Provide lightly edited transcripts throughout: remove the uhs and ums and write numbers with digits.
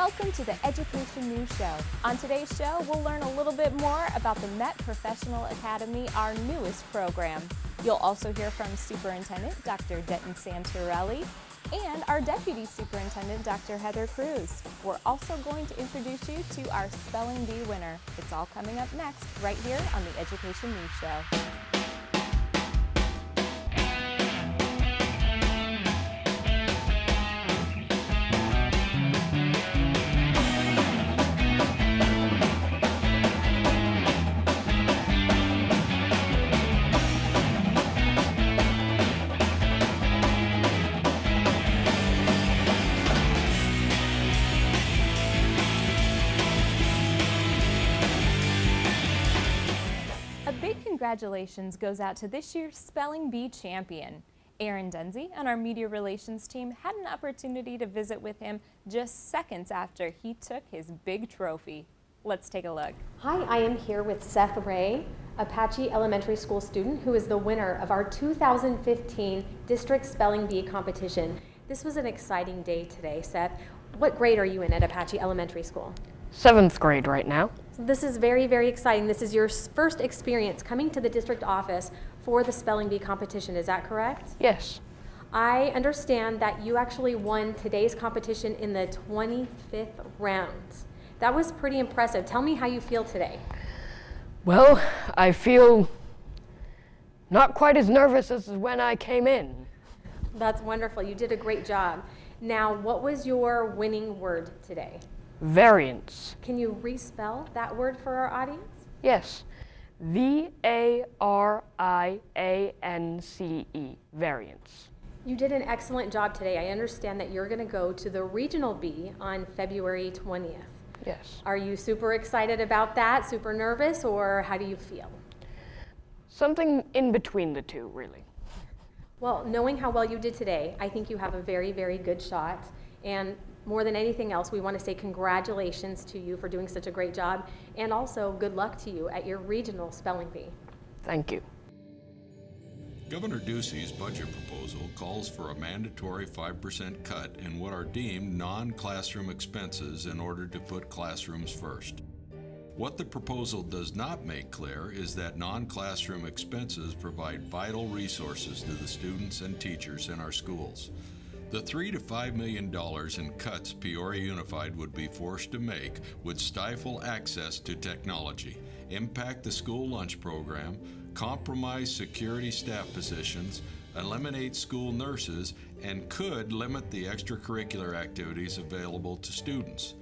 Welcome to the Education News Show. On today's show, we'll learn a little bit more about the Met Professional Academy, our newest program. You'll also hear from Superintendent Dr. Denton Santorelli and our Deputy Superintendent Dr. Heather Cruz. We're also going to introduce you to our Spelling Bee winner. It's all coming up next, right here on the Education News Show. Congratulations goes out to this year's Spelling Bee champion. Aaron Denzi and our media relations team had an opportunity to visit with him just seconds after he took his big trophy. Let's take a look. Hi, I am here with Seth Ray, Apache Elementary School student who is the winner of our 2015 District Spelling Bee competition. This was an exciting day today, Seth. What grade are you in at Apache Elementary School? 7th grade right now. So this is very, very exciting. This is your first experience coming to the district office for the Spelling Bee competition, is that correct? Yes. I understand that you actually won today's competition in the 25th round. That was pretty impressive. Tell me how you feel today. Well, I feel not quite as nervous as when I came in. That's wonderful. You did a great job. Now, what was your winning word today? Variance. Can you respell that word for our audience? Yes. V-A-R-I-A-N-C-E. Variance. You did an excellent job today. I understand that you're going to go to the Regional Bee on February 20th. Yes. Are you super excited about that, super nervous, or how do you feel? Something in between the two, really. Well, knowing how well you did today, I think you have a very, very good shot. And more than anything else, we want to say congratulations to you for doing such a great job, and also good luck to you at your regional spelling bee. Thank you. Governor Ducey's budget proposal calls for a mandatory 5% cut in what are deemed non-classroom expenses in order to put classrooms first. What the proposal does not make clear is that non-classroom expenses provide vital resources to the students and teachers in our schools. The $3 to $5 million in cuts Peoria Unified would be forced to make would stifle access to technology, impact the school lunch program, compromise security staff positions, eliminate school nurses, and could limit the extracurricular activities available to students.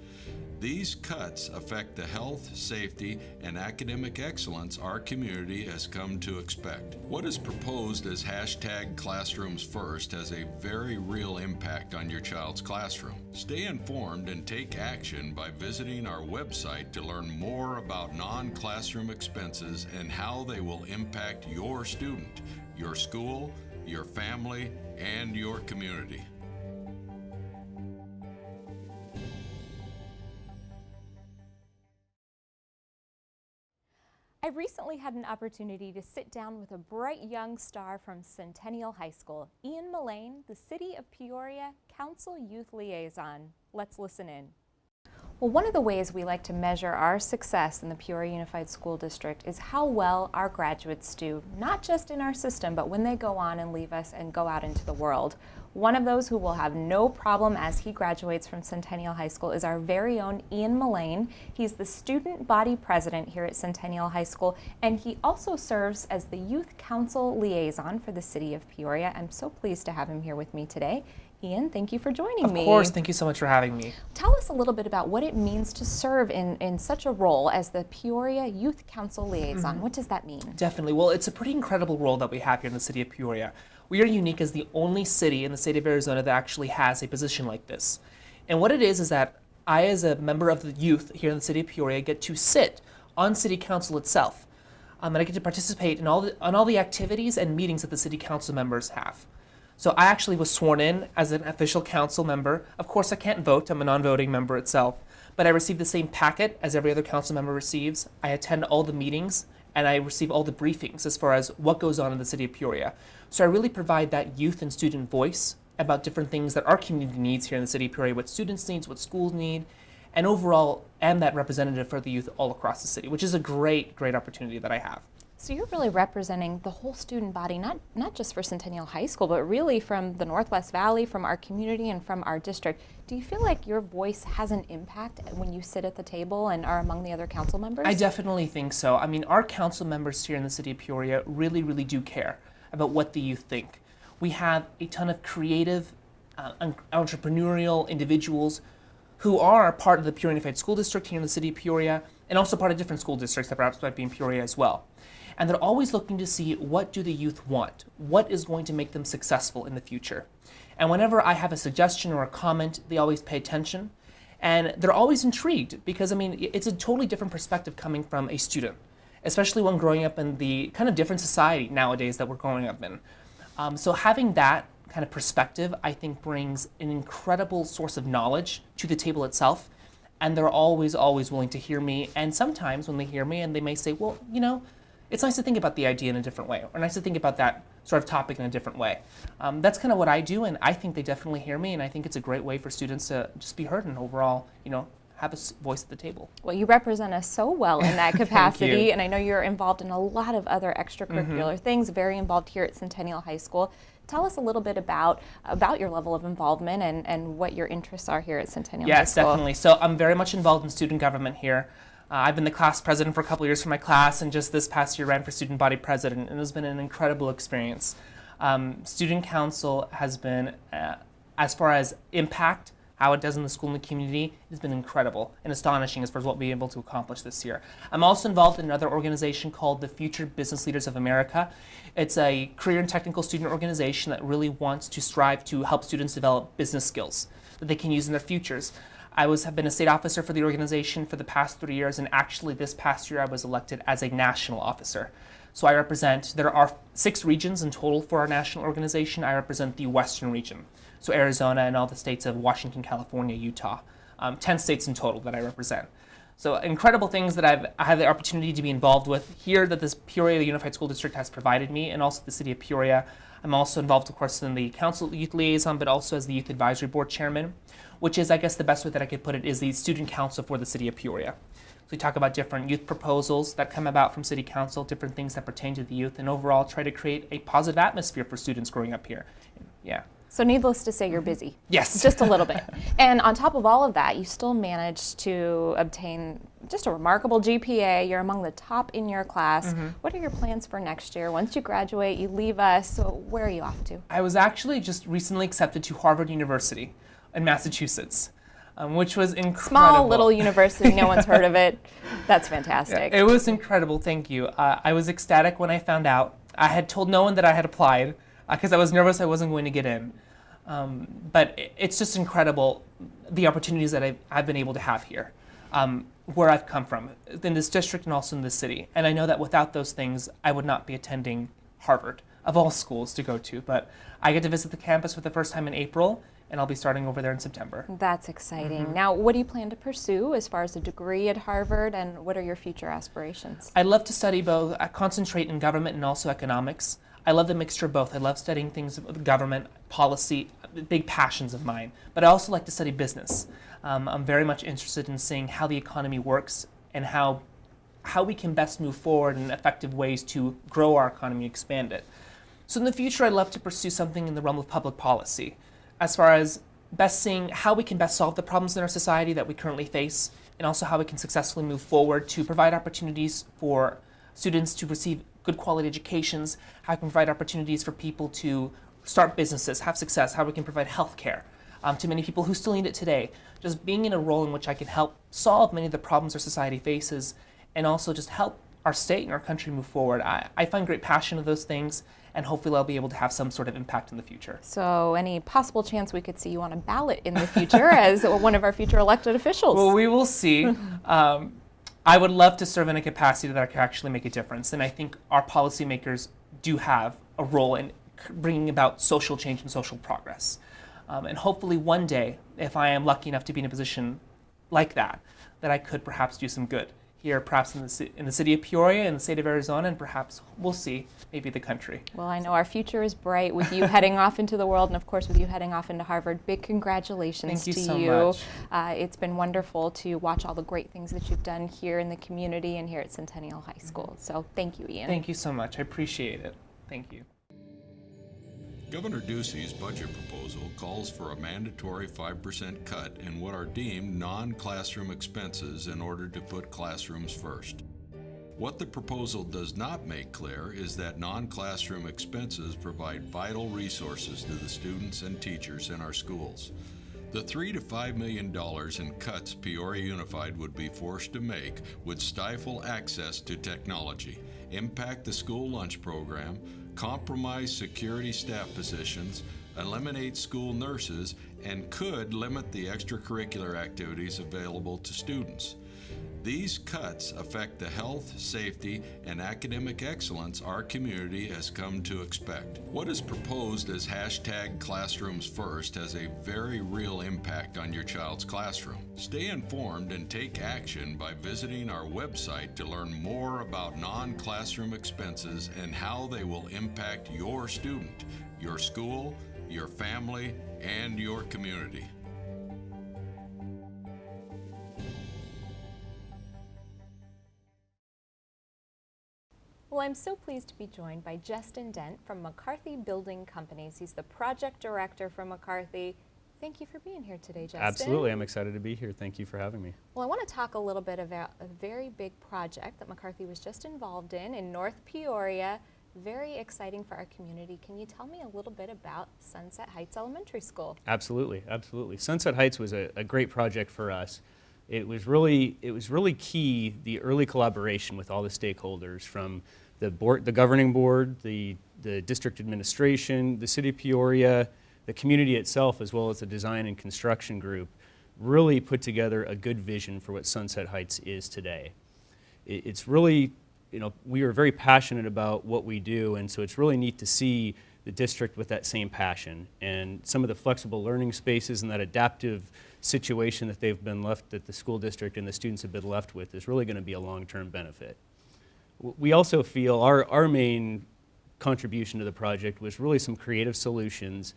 These cuts affect the health, safety, and academic excellence our community has come to expect. What is proposed as #ClassroomsFirst has a very real impact on your child's classroom. Stay informed and take action by visiting our website to learn more about non-classroom expenses and how they will impact your student, your school, your family, and your community. I recently had an opportunity to sit down with a bright young star from Centennial High School, Ian Mullane, the City of Peoria Council Youth Liaison. Let's listen in. Well, one of the ways we like to measure our success in the Peoria Unified School District is how well our graduates do, not just in our system, but when they go on and leave us and go out into the world. One of those who will have no problem as he graduates from Centennial High School is our very own Ian Mullane. He's the student body president here at Centennial High School, and he also serves as the Youth Council Liaison for the City of Peoria. I'm so pleased to have him here with me today. Ian, thank you for joining me. Of course, thank you so much for having me. Tell us a little bit about what it means to serve in such a role as the Peoria Youth Council Liaison. What does that mean? Definitely. Well, it's a pretty incredible role that we have here in the City of Peoria. We are unique as the only city in the state of Arizona that actually has a position like this. And what it is that I, as a member of the youth here in the City of Peoria, get to sit on City Council itself. And I get to participate in all the activities and meetings that the City Council members have. So I actually was sworn in as an official council member. Of course, I can't vote. I'm a non-voting member itself. But I receive the same packet as every other council member receives. I attend all the meetings, and I receive all the briefings as far as what goes on in the City of Peoria. So I really provide that youth and student voice about different things that our community needs here in the City of Peoria, what students need, what schools need, and overall am that representative for the youth all across the city, which is a great, great opportunity that I have. So you're really representing the whole student body, not just for Centennial High School, but really from the Northwest Valley, from our community, and from our district. Do you feel like your voice has an impact when you sit at the table and are among the other council members? I definitely think so. I mean, our council members here in the city of Peoria really, really do care about what the youth think. We have a ton of creative, entrepreneurial individuals who are part of the Peoria Unified School District here in the city of Peoria, and also part of different school districts that perhaps might be in Peoria as well. And they're always looking to see, what do the youth want? What is going to make them successful in the future? And whenever I have a suggestion or a comment, they always pay attention. And they're always intrigued because, I mean, it's a totally different perspective coming from a student, especially when growing up in the kind of different society nowadays that we're growing up in. So having that kind of perspective, I think, brings an incredible source of knowledge to the table itself. And they're always, always willing to hear me. And sometimes when they hear me, and they may say, well, you know, it's nice to think about the idea in a different way, or nice to think about that sort of topic in a different way. That's kind of what I do, and I think they definitely hear me, and I think it's a great way for students to just be heard and overall, you know, have a voice at the table. Well, you represent us so well in that capacity, you. and I know you're involved in a lot of other extracurricular things, very involved here at Centennial High School. Tell us a little bit about your level of involvement and what your interests are here at Centennial High Yes, School. definitely. So I'm very much involved in student government here. I've been the class president for a couple of years for my class, and just this past year ran for student body president, and it has been an incredible experience. Student council has been, as far as impact, how it does in the school and the community, it has been incredible and astonishing as far as what we'll be able to accomplish this year. I'm also involved in another organization called the Future Business Leaders of America. It's a career and technical student organization that really wants to strive to help students develop business skills that they can use in their futures. Have been a state officer for the organization for the past 3 years, and actually this past year I was elected as a national officer. So I represent, there are 6 regions in total for our national organization. I represent the Western region, so Arizona and all the states of Washington, California, Utah. 10 states in total that I represent. So incredible things that I had the opportunity to be involved with here that this Peoria Unified School District has provided me, and also the city of Peoria. I'm also involved, of course, in the council youth liaison, but also as the youth advisory board chairman, which is, I guess the best way that I could put it, is the student council for the city of Peoria. So we talk about different youth proposals that come about from city council, different things that pertain to the youth, and overall try to create a positive atmosphere for students growing up here. Yeah. So needless to say, you're busy. Yes. Just a little bit. And on top of all of that, you still managed to obtain just a remarkable GPA. You're among the top in your class. What are your plans for next year? Once you graduate, you leave us, so where are you off to? I was actually just recently accepted to Harvard University in Massachusetts, which was incredible. Small little university, no one's heard of it. That's fantastic. It was incredible, thank you. I was ecstatic when I found out. I had told no one that I had applied because I was nervous I wasn't going to get in. But it's just incredible the opportunities that I've been able to have here, where I've come from, in this district and also in this city. And I know that without those things, I would not be attending Harvard, of all schools to go to. But I get to visit the campus for the first time in April, and I'll be starting over there in September. That's exciting. Now, what do you plan to pursue as far as a degree at Harvard, and what are your future aspirations? I'd love to study both, concentrate in government and also economics. I love the mixture of both. I love studying things with government, policy, big passions of mine. But I also like to study business. I'm very much interested in seeing how the economy works and how we can best move forward in effective ways to grow our economy, expand it. So in the future, I'd love to pursue something in the realm of public policy, as far as best seeing how we can best solve the problems in our society that we currently face, and also how we can successfully move forward to provide opportunities for students to receive good quality educations, how we can provide opportunities for people to start businesses, have success, how we can provide health care to many people who still need it today. Just being in a role in which I can help solve many of the problems our society faces, and also just help our state and our country move forward. I find great passion in those things, and hopefully I'll be able to have some sort of impact in the future. So any possible chance we could see you on a ballot in the future as one of our future elected officials? Well, we will see. I would love to serve in a capacity that I can actually make a difference, and I think our policymakers do have a role in bringing about social change and social progress. And hopefully one day, if I am lucky enough to be in a position like that, that I could perhaps do some good here, perhaps in the city of Peoria, in the state of Arizona, and perhaps, we'll see, maybe the country. Well, I know our future is bright with you heading off into the world and, of course, with you heading off into Harvard. Big congratulations Thank you to so you. much. It's been wonderful to watch all the great things that you've done here in the community and here at Centennial High School. So thank you, Ian. Thank you so much. I appreciate it. Thank you. Governor Ducey's budget proposal calls for a mandatory 5% cut in what are deemed non-classroom expenses in order to put classrooms first. What the proposal does not make clear is that non-classroom expenses provide vital resources to the students and teachers in our schools. The $3 to $5 million in cuts Peoria Unified would be forced to make would stifle access to technology, impact the school lunch program, compromise security staff positions, eliminate school nurses, and could limit the extracurricular activities available to students. These cuts affect the health, safety, and academic excellence our community has come to expect. What is proposed as #ClassroomsFirst has a very real impact on your child's classroom. Stay informed and take action by visiting our website to learn more about non-classroom expenses and how they will impact your student, your school, your family, and your community. Well, I'm so pleased to be joined by Justin Dent from McCarthy Building Companies. He's the project director from McCarthy. Thank you for being here today, Justin. Absolutely, I'm excited to be here. Thank you for having me. Well, I want to talk a little bit about a very big project that McCarthy was just involved in North Peoria. Very exciting for our community. Can you tell me a little bit about Sunset Heights Elementary School? Absolutely, absolutely. Sunset Heights was a great project for us. It was really key, the early collaboration with all the stakeholders from the board, the governing board, the district administration, the city of Peoria, the community itself, as well as the design and construction group, really put together a good vision for what Sunset Heights is today. It's really, we are very passionate about what we do, and so it's really neat to see the district with that same passion and some of the flexible learning spaces and that adaptive situation that they've been left, that the school district and the students have been left with, is really going to be a long-term benefit. We also feel our main contribution to the project was really some creative solutions,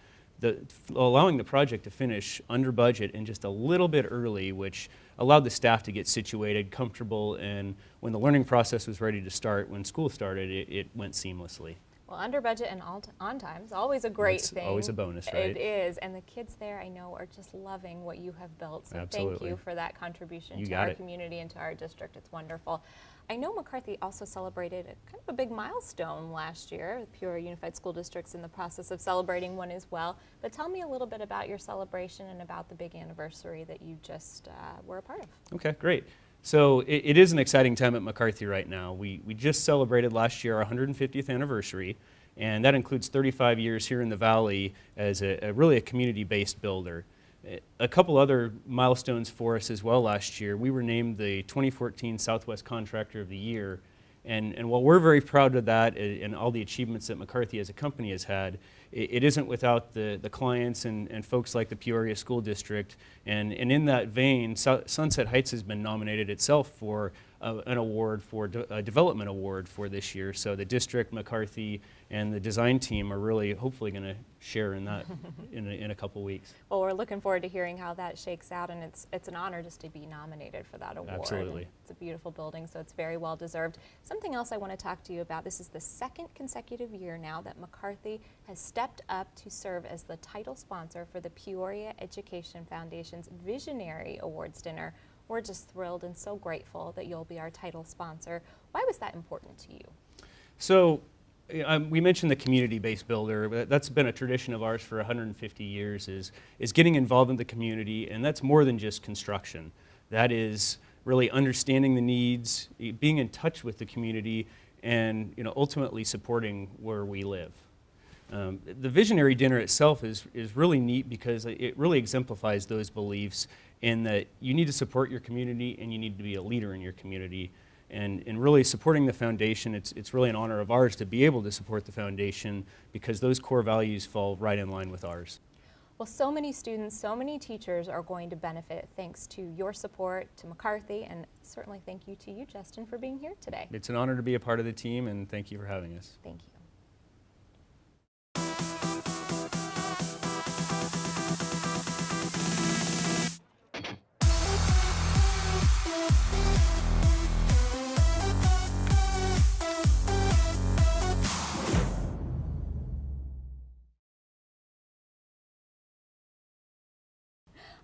allowing the project to finish under budget and just a little bit early, which allowed the staff to get situated, comfortable, and when the learning process was ready to start, when school started, it went seamlessly. Well, under budget and on time is always a great It's thing. always a bonus, right? It is, and the kids there, I know, are just loving what you have built. So thank Absolutely. you for that contribution You to got our it. community and to our district. It's wonderful. I know McCarthy also celebrated kind of a big milestone last year. The Peoria Unified School District's in the process of celebrating one as well. But tell me a little bit about your celebration and about the big anniversary that you just were a part of. Okay, great. So it is an exciting time at McCarthy right now. We just celebrated last year our 150th anniversary, and that includes 35 years here in the Valley as really a community-based builder. A couple other milestones for us as well last year. We were named the 2014 Southwest Contractor of the Year, and while we're very proud of that and all the achievements that McCarthy as a company has had, it isn't without the clients and folks like the Peoria School District. And in that vein, Sunset Heights has been nominated itself for an award, for a development award for this year. So the district, McCarthy, and the design team are really hopefully going to share in that in a couple weeks. Well, we're looking forward to hearing how that shakes out, and it's an honor just to be nominated for that award. Absolutely. It's a beautiful building, so it's very well deserved. Something else I want to talk to you about, this is the second consecutive year now that McCarthy has stepped up to serve as the title sponsor for the Peoria Education Foundation's Visionary Awards Dinner. We're just thrilled and so grateful that you'll be our title sponsor. Why was that important to you? So we mentioned the community-based builder, but that's been a tradition of ours for 150 years, is getting involved in the community, and that's more than just construction. That is really understanding the needs, being in touch with the community, and ultimately supporting where we live. The Visionary Dinner itself is really neat because it really exemplifies those beliefs in that you need to support your community and you need to be a leader in your community. And really supporting the foundation, it's really an honor of ours to be able to support the foundation because those core values fall right in line with ours. Well, so many students, so many teachers are going to benefit thanks to your support, to McCarthy, and certainly thank you to you, Justin, for being here today. It's an honor to be a part of the team, and thank you for having us. Thank you.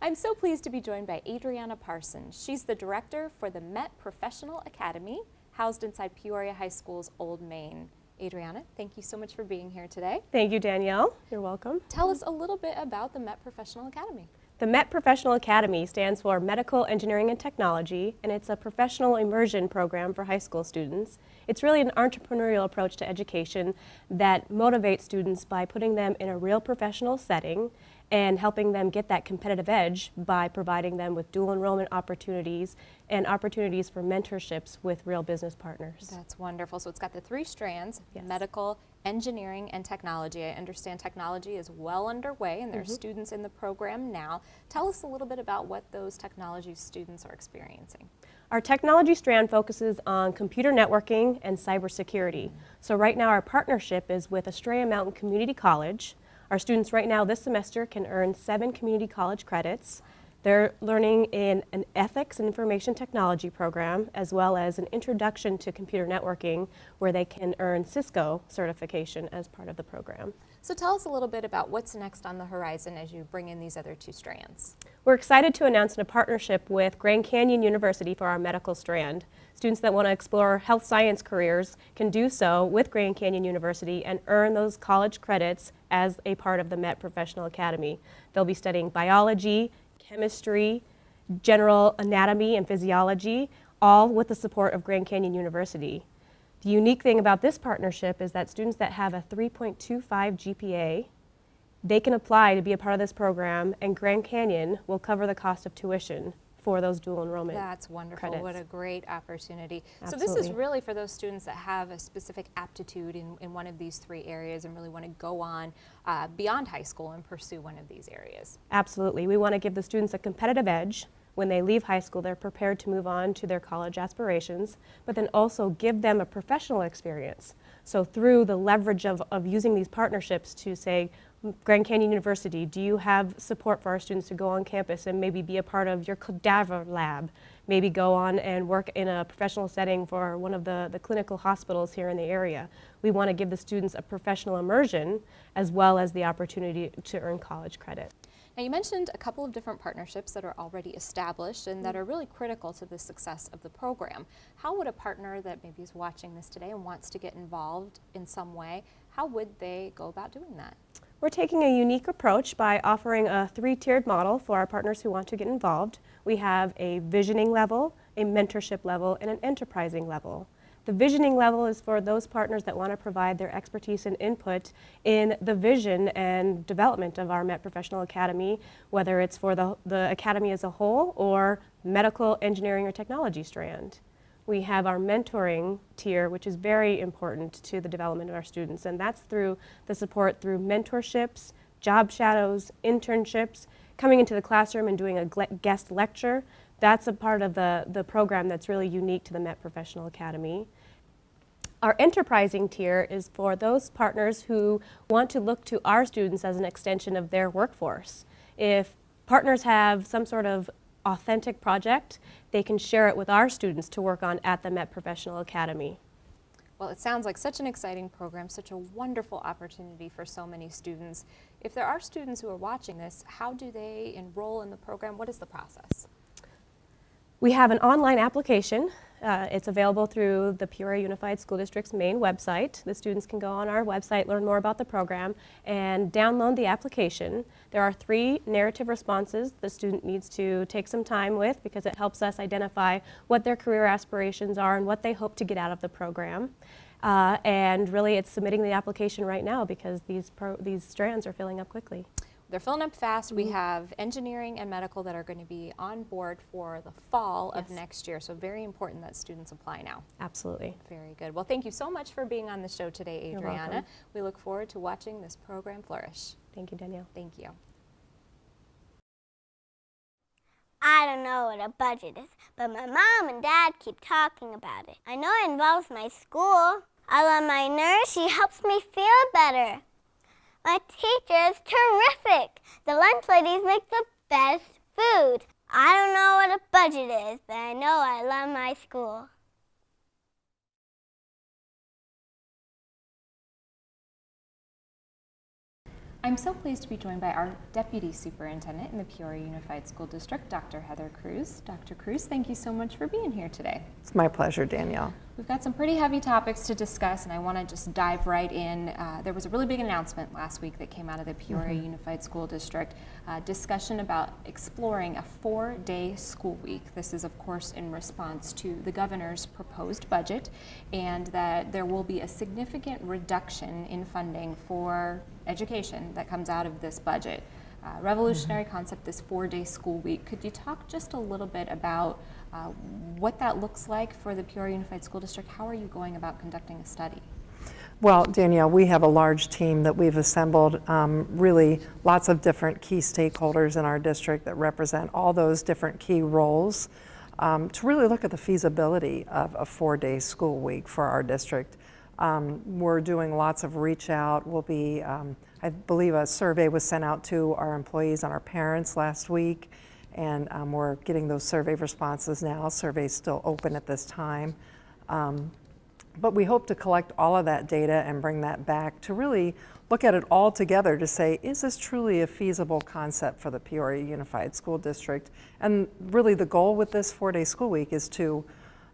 I'm so pleased to be joined by Adriana Parsons. She's the director for the Met Professional Academy, housed inside Peoria High School's Old Main. Adriana, thank you so much for being here today. Thank you, Danielle. You're welcome. Tell us a little bit about the Met Professional Academy. The Met Professional Academy stands for Medical Engineering and Technology, and it's a professional immersion program for high school students. It's really an entrepreneurial approach to education that motivates students by putting them in a real professional setting and helping them get that competitive edge by providing them with dual enrollment opportunities and opportunities for mentorships with real business partners. That's wonderful. So it's got the three strands, Yes. medical, engineering, and technology. I understand technology is well underway and there are students in the program now. Tell us a little bit about what those technology students are experiencing. Our technology strand focuses on computer networking and cybersecurity. So right now our partnership is with Estrella Mountain Community College. Our students right now this semester can earn 7 community college credits. They're learning in an ethics and information technology program, as well as an introduction to computer networking, where they can earn Cisco certification as part of the program. So tell us a little bit about what's next on the horizon as you bring in these other two strands. We're excited to announce a partnership with Grand Canyon University for our medical strand. Students that want to explore health science careers can do so with Grand Canyon University and earn those college credits as a part of the Met Professional Academy. They'll be studying biology, chemistry, general anatomy and physiology, all with the support of Grand Canyon University. The unique thing about this partnership is that students that have a 3.25 GPA, they can apply to be a part of this program, and Grand Canyon will cover the cost of tuition for those dual enrollment That's wonderful. credits. What a great opportunity. So this is Absolutely. really for those students that have a specific aptitude in one of these three areas and really want to go on beyond high school and pursue one of these areas. Absolutely. We want to give the students a competitive edge. When they leave high school, they're prepared to move on to their college aspirations, but then also give them a professional experience. So through the leverage of using these partnerships to say, Grand Canyon University, do you have support for our students to go on campus and maybe be a part of your cadaver lab? Maybe go on and work in a professional setting for one of the clinical hospitals here in the area. We want to give the students a professional immersion as well as the opportunity to earn college credit. Now you mentioned a couple of different partnerships that are already established and that are really critical to the success of the program. How would a partner that maybe is watching this today and wants to get involved in some way, how would they go about doing that? We're taking a unique approach by offering a 3-tiered model for our partners who want to get involved. We have a visioning level, a mentorship level, and an enterprising level. The visioning level is for those partners that want to provide their expertise and input in the vision and development of our Met Professional Academy, whether it's for the academy as a whole or medical, engineering, or technology strand. We have our mentoring tier, which is very important to the development of our students, and that's through the support through mentorships, job shadows, internships, coming into the classroom and doing a guest lecture. That's a part of the program that's really unique to the Met Professional Academy. Our enterprising tier is for those partners who want to look to our students as an extension of their workforce. If partners have some sort of authentic project, they can share it with our students to work on at the Met Professional Academy. Well, it sounds like such an exciting program, such a wonderful opportunity for so many students. If there are students who are watching this, how do they enroll in the program? What is the process? We have an online application. It's available through the Peoria Unified School District's main website. The students can go on our website, learn more about the program, and download the application. There are 3 narrative responses the student needs to take some time with because it helps us identify what their career aspirations are and what they hope to get out of the program. And really it's submitting the application right now because these strands are filling up quickly. They're filling up fast. We have engineering and medical that are going to be on board for the fall of Yes. next year, so very important that students apply now. Absolutely. Very good. Well, thank you so much for being on the show today, You're Adriana. welcome. We look forward to watching this program flourish. Thank you, Danielle. Thank you. don't know what a budget is, but my mom and dad keep talking about it. I know it involves my school. I love my nurse. She helps me feel better. My teacher is terrific. The lunch ladies make the best food. I don't know what a budget is, but I know I love my school. I'm so pleased to be joined by our Deputy Superintendent in the Peoria Unified School District, Dr. Heather Cruz. Dr. Cruz, thank you so much for being here today. It's my pleasure, Danielle. We've got some pretty heavy topics to discuss, and I want to just dive right in. There was a really big announcement last week that came out of the Peoria Unified School District, discussion about exploring a 4-day school week. This is, of course, in response to the governor's proposed budget, and that there will be a significant reduction in funding for education that comes out of this budget. Revolutionary concept, this 4-day school week. Could you talk just a little bit about what that looks like for the Peoria Unified School District? How are you going about conducting a study? Well, Danielle, we have a large team that we've assembled, really lots of different key stakeholders in our district that represent all those different key roles to really look at the feasibility of a 4-day school week for our district. We're doing lots of reach out. We'll be, I believe a survey was sent out to our employees and our parents last week, and we're getting those survey responses now. Survey's still open at this time. But we hope to collect all of that data and bring that back to really look at it all together to say, is this truly a feasible concept for the Peoria Unified School District? And really the goal with this 4-day school week is to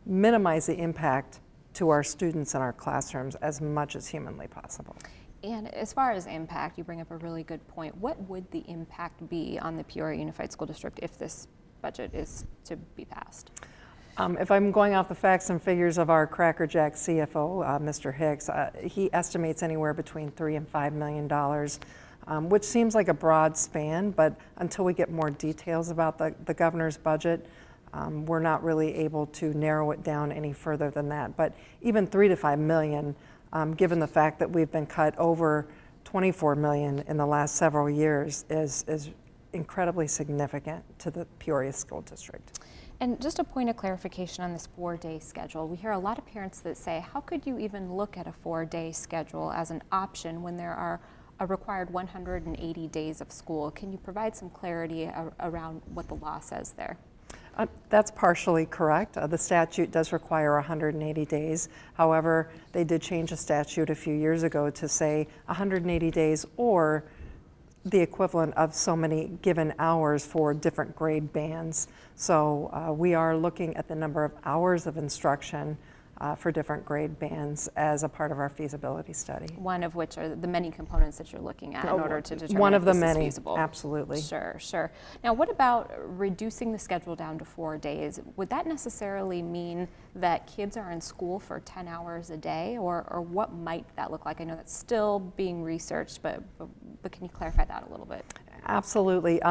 minimize the impact to our students in our classrooms as much as humanly possible. And as far as impact, you bring up a really good point. What would the impact be on the Peoria Unified School District if this budget is to be passed? If I'm going off the facts and figures of our Cracker Jack CFO, Mr. Hicks, he estimates anywhere between $3 and $5 million, which seems like a broad span, but until we get more details about the governor's budget, we're not really able to narrow it down any further than that. But even $3 to $5 million, given the fact that we've been cut over $24 million in the last several years, is incredibly significant to the Peoria School District. And just a point of clarification on this 4-day schedule. We hear a lot of parents that say, how could you even look at a 4-day schedule as an option when there are a required 180 days of school? Can you provide some clarity around what the law says there? That's partially correct. The statute does require 180 days. However, they did change a statute a few years ago to say 180 days or the equivalent of so many given hours for different grade bands. So we are looking at the number of hours of instruction for different grade bands as a part of our feasibility study. One of which are the many components that you're looking at in order to determine one if of the this many, is feasible. absolutely. Sure, sure. Now, what about reducing the schedule down to 4 days? Would that necessarily mean that kids are in school for 10 hours a day, or what might that look like? I know that's still being researched, but can you clarify that a little bit? Absolutely.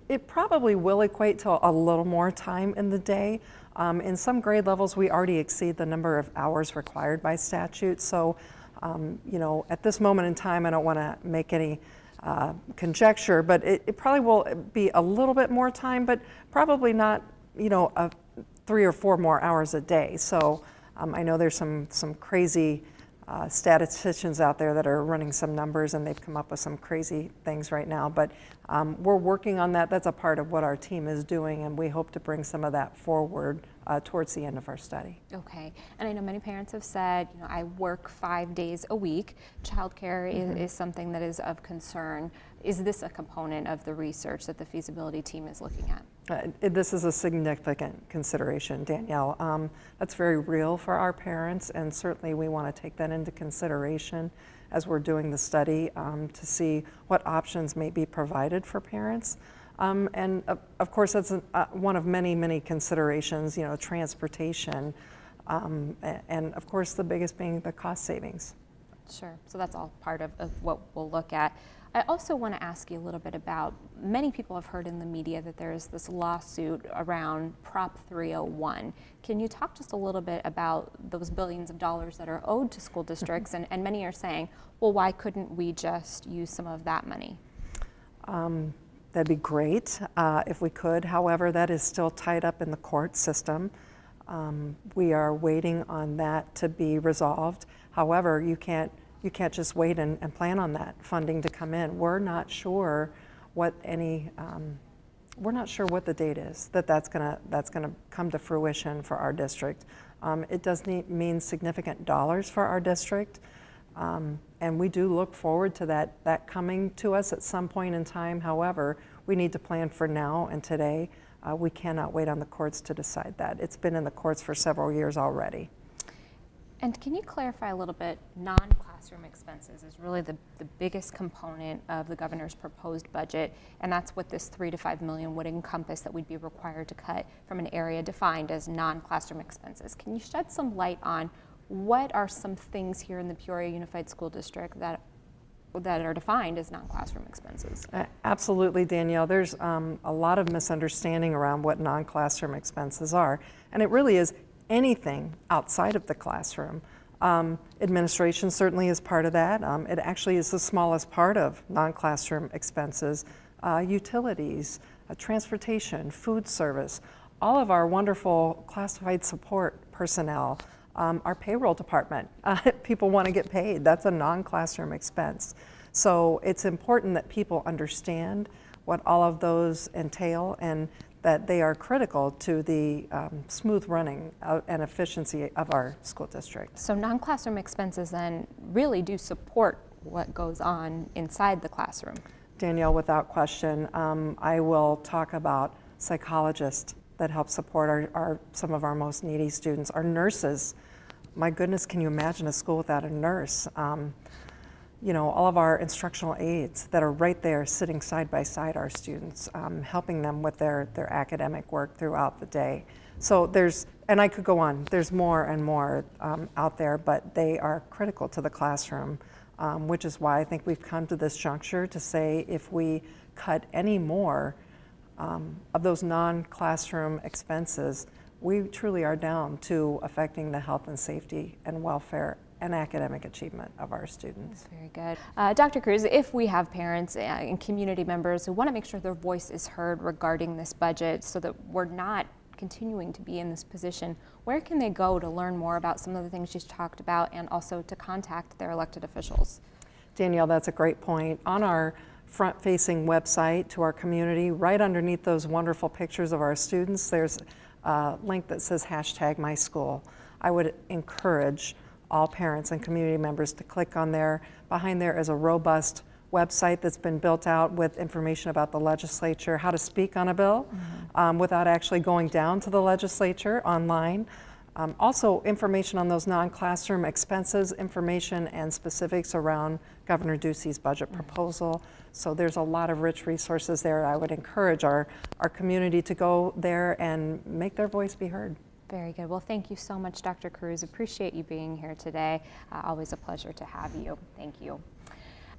It probably will equate to a little more time in the day. In some grade levels, we already exceed the number of hours required by statute. So, you know, at this moment in time, I don't want to make any conjecture, but it probably will be a little bit more time, but probably not, you know, 3 or 4 more hours a day. So I know there's some crazy statisticians out there that are running some numbers, and they've come up with some crazy things right now, but we're working on that. That's a part of what our team is doing, and we hope to bring some of that forward towards the end of our study. Okay, and I know many parents have said, you know, I work 5 days a week. Childcare is something that is of concern. Is this a component of the research that the feasibility team is looking at? This is a significant consideration, Danielle. That's very real for our parents, and certainly we want to take that into consideration as we're doing the study to see what options may be provided for parents. And of course, that's one of many, many considerations, you know, transportation, and of course the biggest being the cost savings. Sure, so that's all part of what we'll look at. I also want to ask you a little bit about, many people have heard in the media that there's this lawsuit around Prop 301. Can you talk just a little bit about those billions of dollars that are owed to school districts? And many are saying, well, why couldn't we just use some of that money? that'd be great if we could. However, that is still tied up in the court system. We are waiting on that to be resolved. However, you can't just wait and plan on that funding to come in. We're not sure what we're not sure what the date is that's gonna come to fruition for our district. It does mean significant dollars for our district, and we do look forward to that coming to us at some point in time. However, we need to plan for now and today. We cannot wait on the courts to decide that. It's been in the courts for several years already. And can you clarify a little bit, non-classroom expenses is really the biggest component of the governor's proposed budget, and that's what this $3 to $5 million would encompass that we'd be required to cut from an area defined as non-classroom expenses. Can you shed some light on what are some things here in the Peoria Unified School District that are defined as non-classroom expenses? Absolutely, Danielle. There's a lot of misunderstanding around what non-classroom expenses are, and it really is anything outside of the classroom. Administration certainly is part of that. It actually is the smallest part of non-classroom expenses. Utilities, transportation, food service, all of our wonderful classified support personnel, our payroll department. People want to get paid. That's a non-classroom expense. So it's important that people understand what all of those entail and that they are critical to the smooth running and efficiency of our school district. So non-classroom expenses then really do support what goes on inside the classroom. Danielle, without question, I will talk about psychologists that help support some of our most needy students, our nurses. My goodness, can you imagine a school without a nurse? You know, all of our instructional aides that are right there sitting side by side our students, helping them with their academic work throughout the day. So and I could go on, there's more and more out there, but they are critical to the classroom, which is why I think we've come to this juncture to say if we cut any more of those non-classroom expenses, we truly are down to affecting the health and safety and welfare and academic achievement of our students. Very good. Dr. Cruz, if we have parents and community members who want to make sure their voice is heard regarding this budget so that we're not continuing to be in this position, where can they go to learn more about some of the things you talked about and also to contact their elected officials? Danielle, that's a great point. On our front-facing website to our community, right underneath those wonderful pictures of our students, there's a link that says #MySchool. I would encourage all parents and community members to click on there. Behind there is a robust website that's been built out with information about the legislature, how to speak on a bill without actually going down to the legislature online. Also information on those non-classroom expenses, information and specifics around Governor Ducey's budget proposal. So there's a lot of rich resources there. I would encourage our community to go there and make their voice be heard. Very good. Well, thank you so much, Dr. Cruz. Appreciate you being here today. Always a pleasure to have you. Thank you.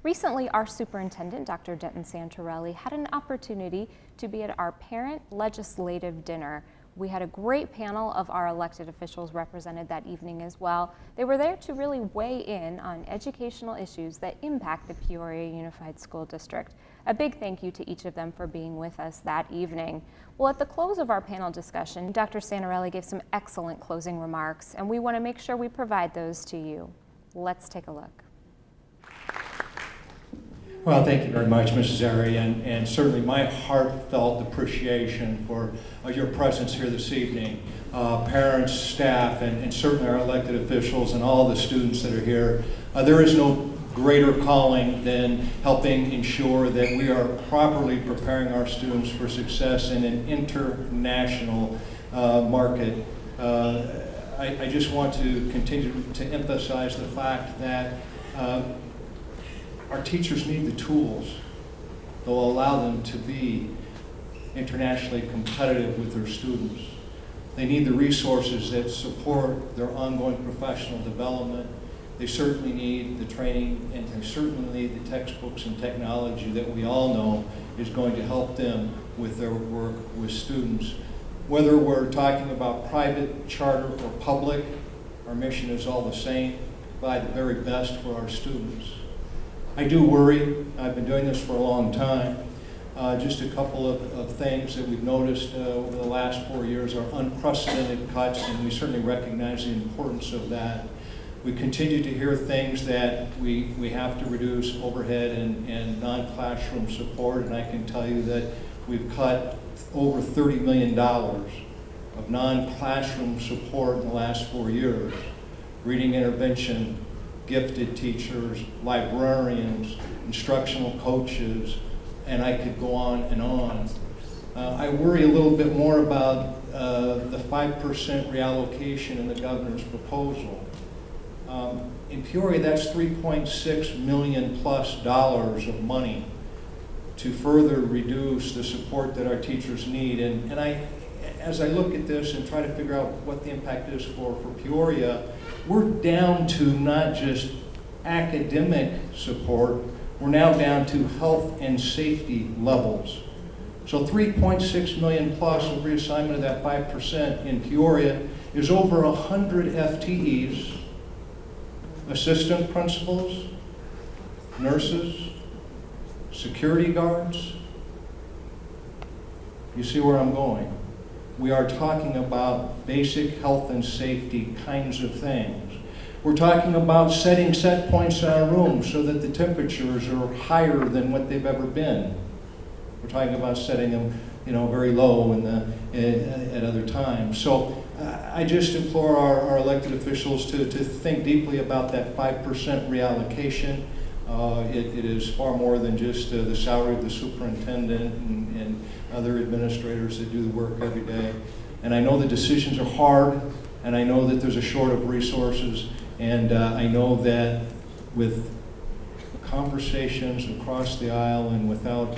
Recently, our superintendent, Dr. Denton Santorelli, had an opportunity to be at our parent legislative dinner. We had a great panel of our elected officials represented that evening as well. They were there to really weigh in on educational issues that impact the Peoria Unified School District. A big thank you to each of them for being with us that evening. Well, at the close of our panel discussion, Dr. Santorelli gave some excellent closing remarks, and we want to make sure we provide those to you. Let's take a look. Well, thank you very much, Mrs. Airy, and certainly my heartfelt appreciation for your presence here this evening. Parents, staff, and certainly our elected officials and all the students that are here. There is no greater calling than helping ensure that we are properly preparing our students for success in an international market. I just want to continue to emphasize the fact that our teachers need the tools that will allow them to be internationally competitive with their students. They need the resources that support their ongoing professional development. They certainly need the training, and they certainly need the textbooks and technology that we all know is going to help them with their work with students. Whether we're talking about private, charter, or public, our mission is all the same: provide the very best for our students. I do worry, I've been doing this for a long time, Just a couple of things that we've noticed over the last 4 years are unprecedented cuts, and we certainly recognize the importance of that. We continue to hear things that we have to reduce overhead and non-classroom support, and I can tell you that we've cut over $30 million of non-classroom support in the last 4 years. Reading intervention, gifted teachers, librarians, instructional coaches, and I could go on and on. I worry a little bit more about the 5% reallocation in the governor's proposal. In Peoria, that's $3.6 million plus of money to further reduce the support that our teachers need. And as I look at this and try to figure out what the impact is for Peoria, we're down to not just academic support, we're now down to health and safety levels. So 3.6 million plus of reassignment of that 5% in Peoria is over 100 FTEs, assistant principals, nurses, security guards. You see where I'm going? We are talking about basic health and safety kinds of things. We're talking about setting set points in our rooms so that the temperatures are higher than what they've ever been. We're talking about setting them, very low at other times. So I just implore our elected officials to think deeply about that 5% reallocation. It is far more than just the salary of the superintendent and other administrators that do the work every day. And I know the decisions are hard, and I know that there's a short of resources, and I know that with conversations across the aisle and without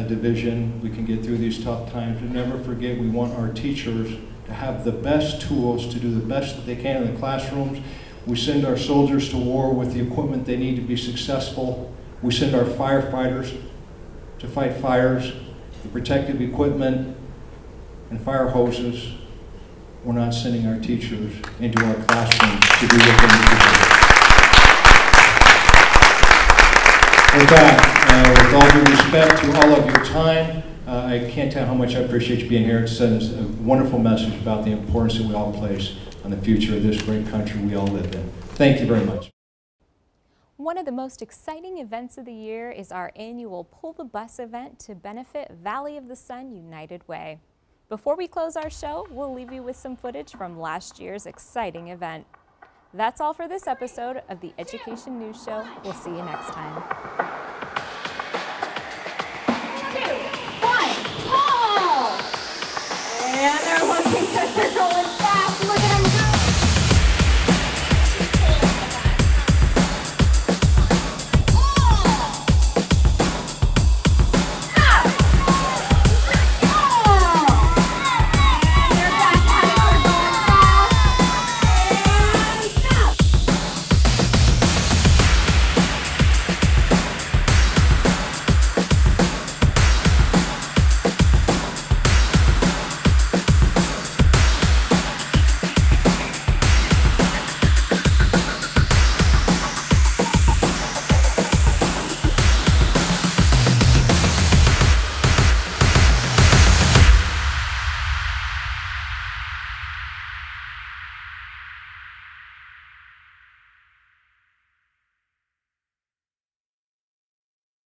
division, we can get through these tough times. But never forget, we want our teachers to have the best tools to do the best that they can in the classrooms. We send our soldiers to war with the equipment they need to be successful. We send our firefighters to fight fires, the protective equipment and fire hoses. We're not sending our teachers into our classrooms to do what they need to do. With that, with all due respect to all of your time, I can't tell how much I appreciate you being here. It sends a wonderful message about the importance that we all place on the future of this great country we all live in. Thank you very much. One of the most exciting events of the year is our annual Pull the Bus event to benefit Valley of the Sun United Way. Before we close our show, we'll leave you with some footage from last year's exciting event. That's all for this episode of the Education News Show. We'll see you next time.